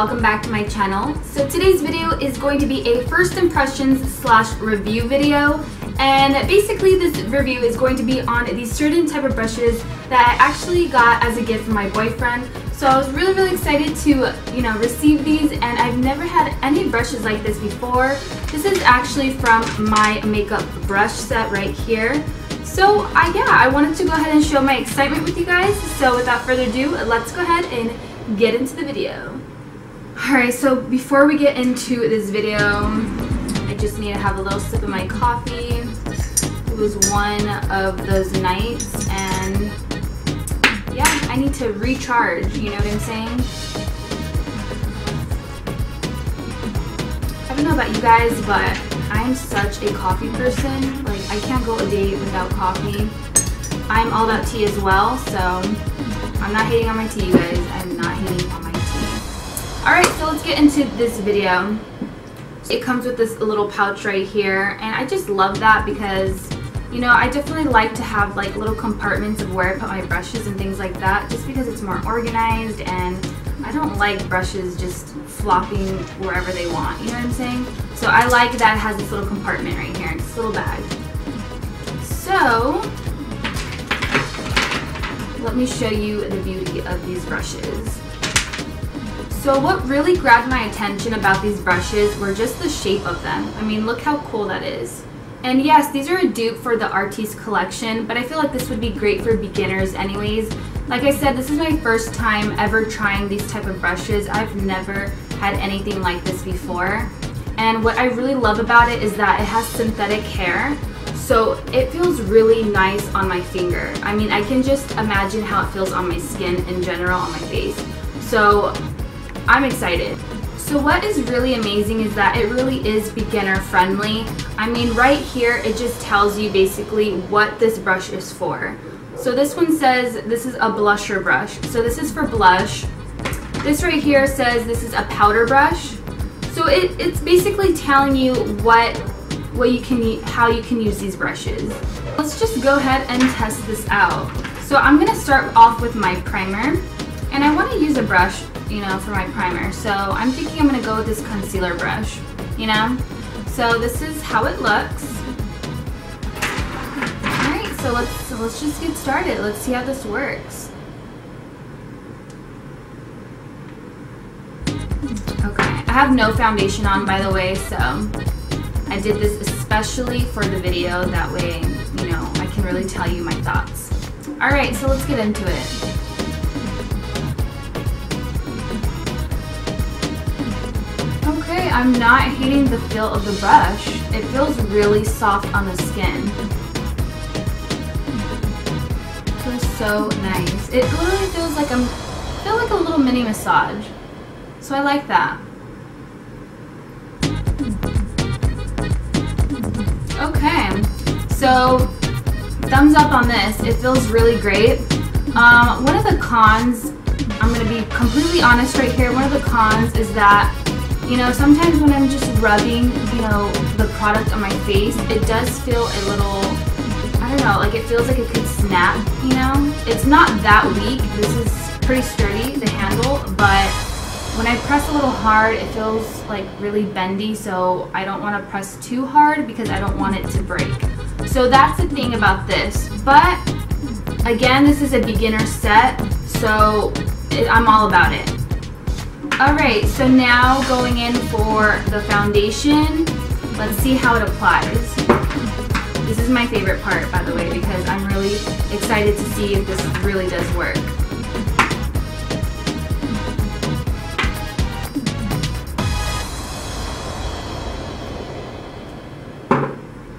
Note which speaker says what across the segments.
Speaker 1: welcome back to my channel. So today's video is going to be a first impressions / review video, and basically this review is going to be on these certain type of brushes that I actually got as a gift from my boyfriend. So I was really excited to receive these, and I've never had any brushes like this before. This is actually from my makeup brush set right here. So I wanted to go ahead and show my excitement with you guys. So without further ado, let's go ahead and get into the video. Alright, so before we get into this video, I just need to have a little sip of my coffee. It was one of those nights, and yeah, I need to recharge, you know what I'm saying? I don't know about you guys, but I'm such a coffee person. Like, I can't go a day without coffee. I'm all about tea as well, so I'm not hating on my tea, you guys. I'm not hating on my tea. Alright, so let's get into this video. It comes with this little pouch right here, and I just love that because, you know, I definitely like to have like little compartments of where I put my brushes and things like that, just because it's more organized, and I don't like brushes just flopping wherever they want, you know what I'm saying? So I like that it has this little compartment right here, this little bag. So let me show you the beauty of these brushes. So what really grabbed my attention about these brushes were just the shape of them. I mean, look how cool that is. And yes, these are a dupe for the Artiste collection, but I feel like this would be great for beginners anyways. Like I said, this is my first time ever trying these type of brushes. I've never had anything like this before. And what I really love about it is that it has synthetic hair, so it feels really nice on my finger. I mean, I can just imagine how it feels on my skin in general, on my face. So I'm excited. So what is really amazing is that it really is beginner friendly. I mean, right here it just tells you basically what this brush is for. So this one says this is a blusher brush. So this is for blush. This right here says this is a powder brush. So it's basically telling you how you can use these brushes. Let's just go ahead and test this out. So I'm gonna start off with my primer, and I want to use a brush, you know, for my primer. So I'm thinking I'm gonna go with this concealer brush, you know. So this is how it looks. All right, so let's just get started. Let's see how this works. Okay, I have no foundation on, by the way, so I did this especially for the video. That way, you know, I can really tell you my thoughts. All right, so let's get into it. Okay, I'm not hating the feel of the brush. It feels really soft on the skin. It feels so nice. It literally feels like a little mini massage. So I like that. Okay, so thumbs up on this. It feels really great. One of the cons, I'm going to be completely honest right here, one of the cons is that, you know, sometimes when I'm just rubbing, you know, the product on my face, it does feel a little, I don't know, like it feels like it could snap, you know? It's not that weak. This is pretty sturdy, the handle, but when I press a little hard, it feels like really bendy, so I don't want to press too hard because I don't want it to break. So that's the thing about this. But again, this is a beginner set, so I'm all about it. Alright, so now going in for the foundation, let's see how it applies. This is my favorite part, by the way, because I'm really excited to see if this really does work.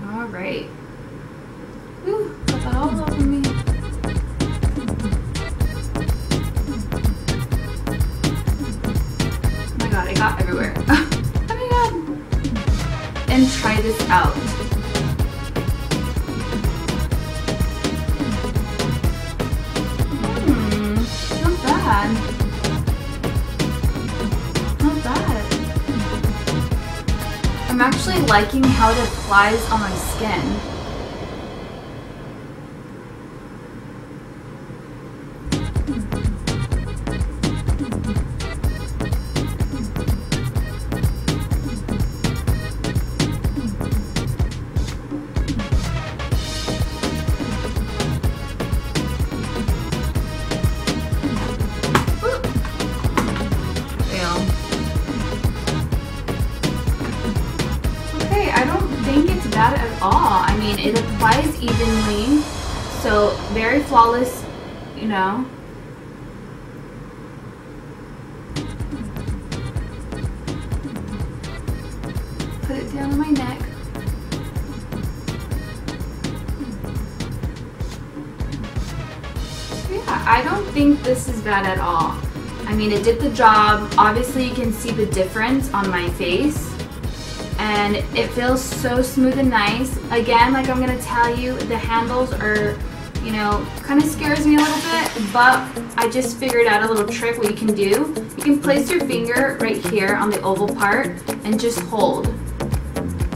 Speaker 1: Alright. Whew, got that all over me. Oh my god, it got everywhere. Oh my god. And try this out. Not bad. Not bad. I'm actually liking how it applies on my skin. bad at all. I mean, it applies evenly, so very flawless, you know. Put it down on my neck. So yeah, I don't think this is bad at all. I mean, it did the job. Obviously, you can see the difference on my face. And it feels so smooth and nice. Again, like I'm gonna tell you, the handles are, you know, kind of scares me a little bit, but I just figured out a little trick what you can do. You can place your finger right here on the oval part and just hold.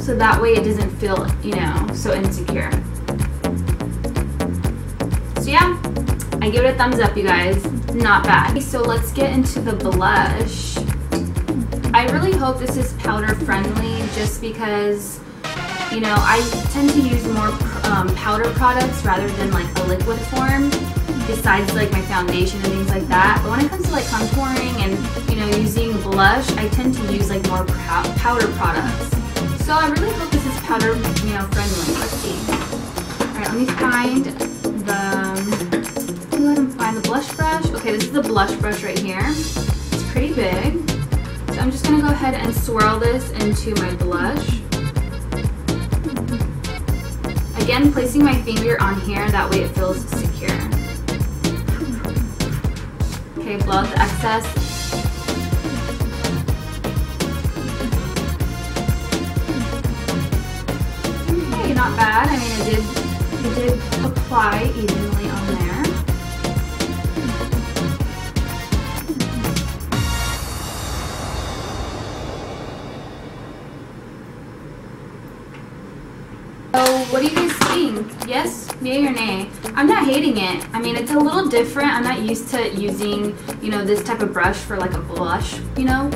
Speaker 1: So that way it doesn't feel, you know, so insecure. So yeah, I give it a thumbs up, you guys. Not bad. So let's get into the blush. I really hope this is powder friendly just because, you know, I tend to use more powder products rather than like a liquid form, besides like my foundation and things like that. But when it comes to like contouring and, you know, using blush, I tend to use like more powder products. So I really hope this is powder, you know, friendly. Let's see. Alright, let me find go ahead and find the blush brush. Okay, this is the blush brush right here. It's pretty big. So I'm just going to go ahead and swirl this into my blush. Again, placing my finger on here, that way it feels secure. Okay, blow out the excess. Okay, not bad. I mean, it did apply evenly on there. So what do you guys think? Yes, yay or nay? I'm not hating it. I mean, it's a little different. I'm not used to using, you know, this type of brush for like a blush, you know,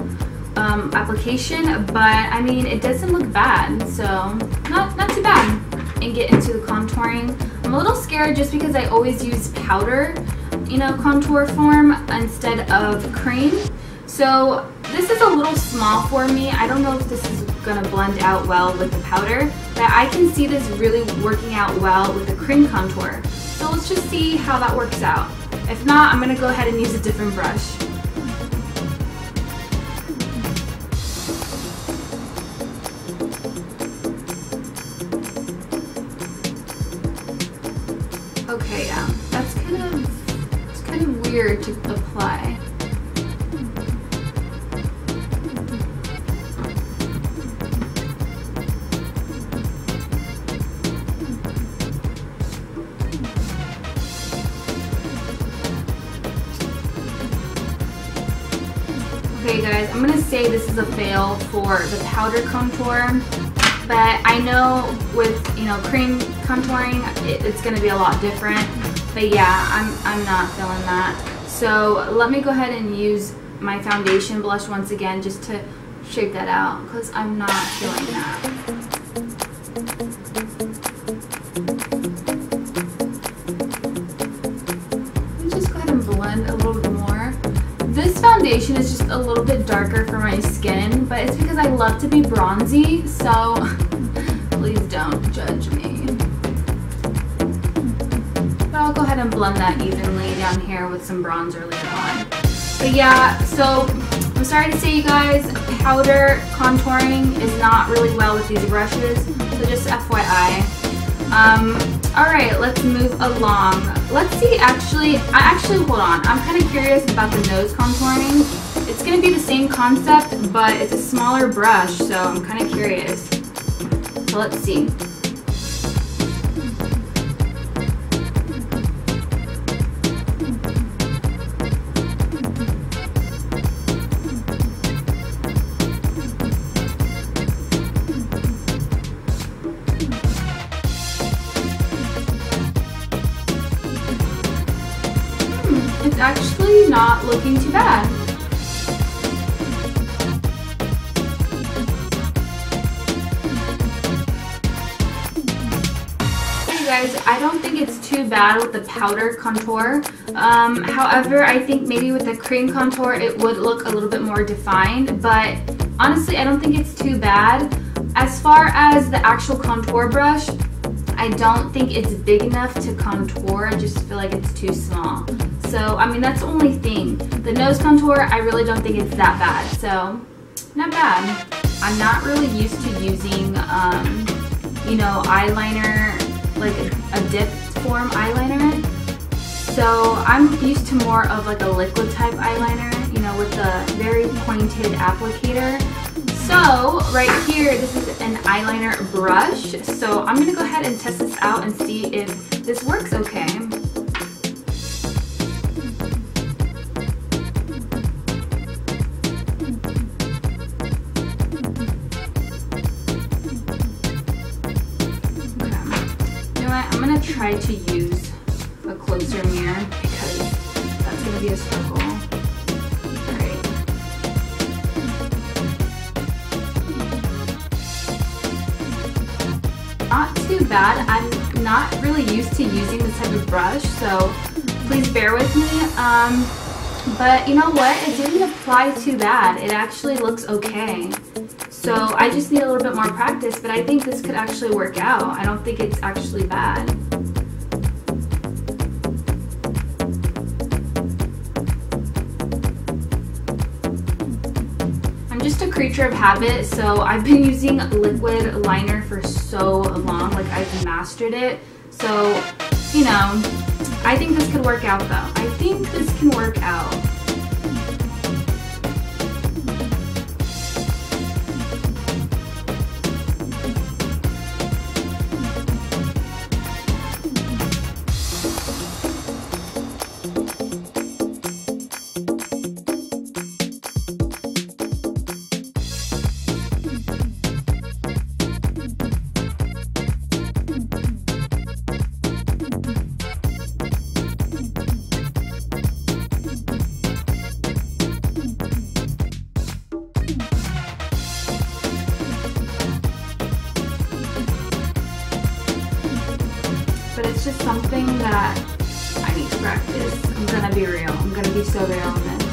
Speaker 1: application. But I mean, it doesn't look bad, so not too bad. And get into the contouring. I'm a little scared just because I always use powder, you know, contour form instead of cream. So this is a little small for me. I don't know if this is gonna blend out well with the powder, but I can see this really working out well with the cream contour. So let's just see how that works out. If not, I'm gonna go ahead and use a different brush. Okay, yeah, that's kind of weird to apply. Okay guys, I'm gonna say this is a fail for the powder contour, but I know with, you know, cream contouring it's gonna be a lot different. But yeah, I'm not feeling that. So let me go ahead and use my foundation blush once again just to shape that out, because I'm not feeling that. Let me just go ahead and blend a little bit more. This foundation is just a little bit darker for my skin, but it's because I love to be bronzy, so please don't judge me. But I'll go ahead and blend that evenly down here with some bronzer later on. But yeah, so I'm sorry to say, you guys, powder contouring is not really well with these brushes, so just FYI. Alright, let's move along. Let's see, hold on. I'm kind of curious about the nose contouring. It's going to be the same concept, but it's a smaller brush, so I'm kind of curious. So let's see. It's actually not looking too bad. Hey guys, I don't think it's too bad with the powder contour. However, I think maybe with the cream contour it would look a little bit more defined, but honestly I don't think it's too bad. As far as the actual contour brush, I don't think it's big enough to contour. I just feel like it's too small. So, I mean, that's the only thing. The nose contour, I really don't think it's that bad. So, not bad. I'm not really used to using, you know, eyeliner, like a dip form eyeliner. So, I'm used to more of like a liquid type eyeliner, you know, with a very pointed applicator. So, right here, this is an eyeliner brush. So, I'm going to go ahead and test this out and see if this works okay. I'm going to try to use a closer mirror because that's going to be a struggle. Alright. Not too bad. I'm not really used to using this type of brush, so please bear with me. But you know what? It didn't apply too bad. It actually looks okay. So I just need a little bit more practice, but I think this could actually work out. I don't think it's actually bad. I'm just a creature of habit, so I've been using liquid liner for so long, like I've mastered it. So, you know, I think this could work out though. I think this can work out. But it's just something that I need to practice. I'm gonna be real. I'm gonna be so real on this.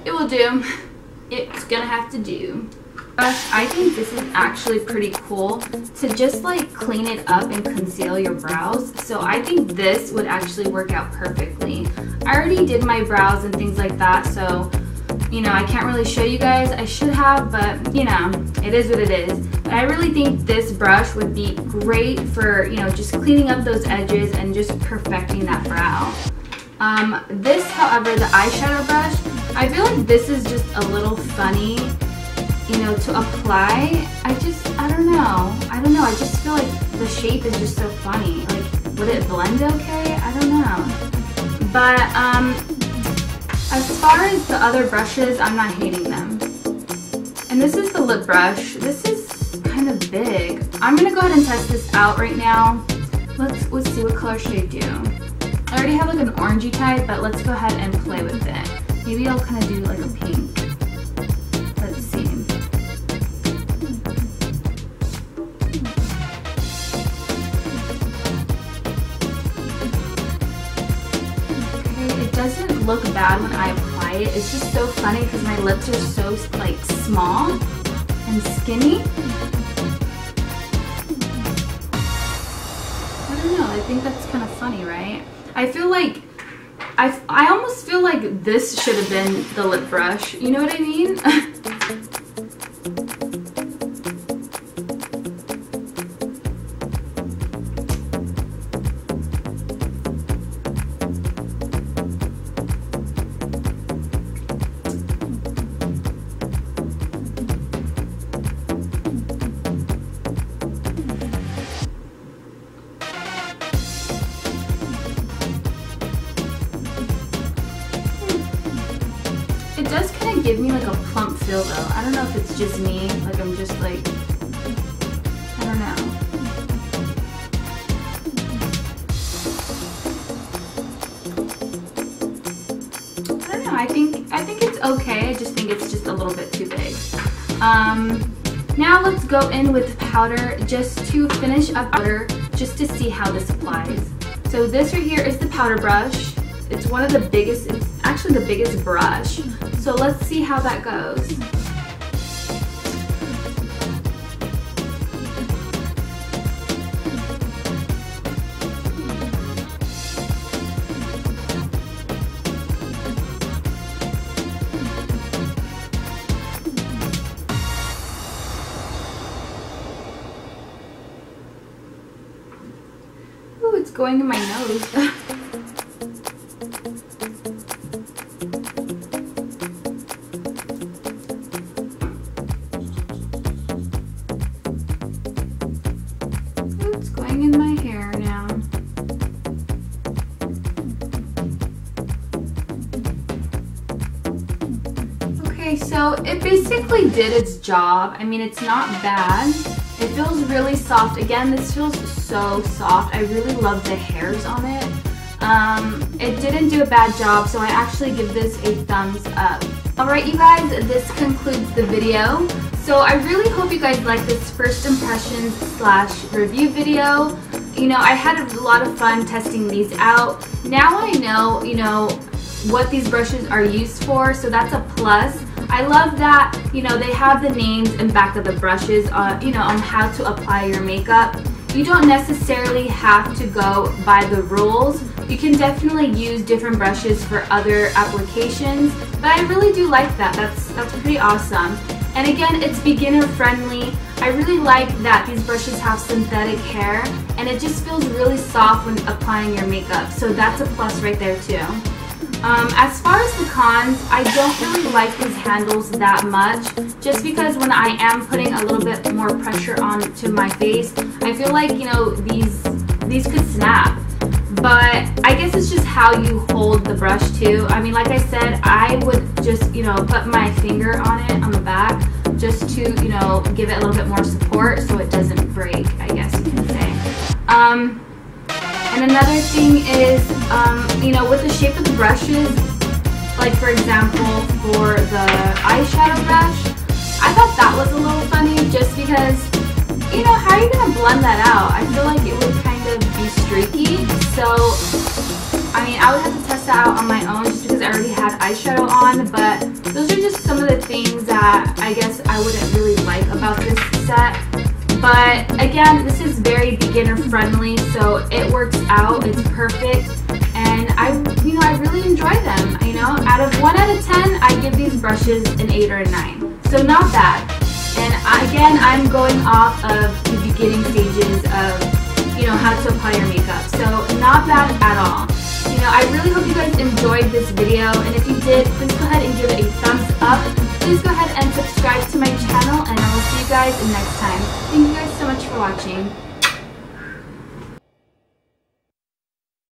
Speaker 1: It will do. It's gonna have to do. I think this is actually pretty cool to just like clean it up and conceal your brows. So I think this would actually work out perfectly. I already did my brows and things like that, so you know, I can't really show you guys. I should have, but you know, it is what it is. But I really think this brush would be great for, you know, just cleaning up those edges and just perfecting that brow. This, however, the eyeshadow brush, I feel like this is just a little funny, you know, to apply. I don't know. I just feel like the shape is just so funny. Like, would it blend okay? I don't know. But, as far as the other brushes, I'm not hating them. And this is the lip brush. This is kind of big. I'm gonna go ahead and test this out right now. Let's see, what color should I do? I already have like an orangey type, but let's go ahead and play with it. Maybe I'll kind of do like a pink. Let's see. Okay, it doesn't look bad when I apply it. It's just so funny because my lips are so like small and skinny. I don't know, I think that's kind of funny, right? I feel like, I almost feel like this should have been the lip brush. You know what I mean? It does kind of give me like a plump feel though. I don't know if it's just me, like I'm just like, I don't know. I don't know, I think it's okay. I just think it's just a little bit too big. Now let's go in with powder just to finish up powder, just to see how this applies. So this right here is the powder brush. It's one of the biggest, it's actually the biggest brush. So let's see how that goes. Ooh, it's going in my nose. It's going in my hair now. Okay, so it basically did its job. I mean, it's not bad. It feels really soft. Again, this feels so soft. I really love the hairs on it. It didn't do a bad job, so I actually give this a thumbs up. Alright you guys, this concludes the video. So I really hope you guys like this first impressions / review video. You know, I had a lot of fun testing these out. Now I know, you know, what these brushes are used for, so that's a plus. I love that, you know, they have the names and back of the brushes, you know, on how to apply your makeup. You don't necessarily have to go by the rules. You can definitely use different brushes for other applications, but I really do like that. That's pretty awesome. And again, it's beginner friendly. I really like that these brushes have synthetic hair, and it just feels really soft when applying your makeup. So that's a plus right there too. As far as the cons, I don't really like these handles that much, just because when I am putting a little bit more pressure onto my face, I feel like, you know, these could snap. But I guess it's just how you hold the brush too. I mean, like I said, I would just, you know, put my finger on it on the back just to, you know, give it a little bit more support so it doesn't break, I guess you can say. And another thing is, you know, with the shape of the brushes, like for example, for the eyeshadow brush, I thought that was a little funny just because, you know, how are you going to blend that out? I feel like it would kind of be streaky. So, I mean, I would have to test that out on my own just because I already had eyeshadow on, but those are just some of the things that I guess I wouldn't really like about this set. But again, this is very beginner friendly, so it works out, it's perfect, and I really enjoy them. You know, out of 1 out of 10, I give these brushes an 8 or a 9. So not bad. And again, I'm going off of the beginning stages of, you know, how to apply your makeup. So not bad at all. You know, I really hope you guys enjoyed this video, and if you did, please go ahead and give it a thumbs up. Please go ahead and subscribe to my channel, and I will see you guys next time. Thank you guys so much for watching.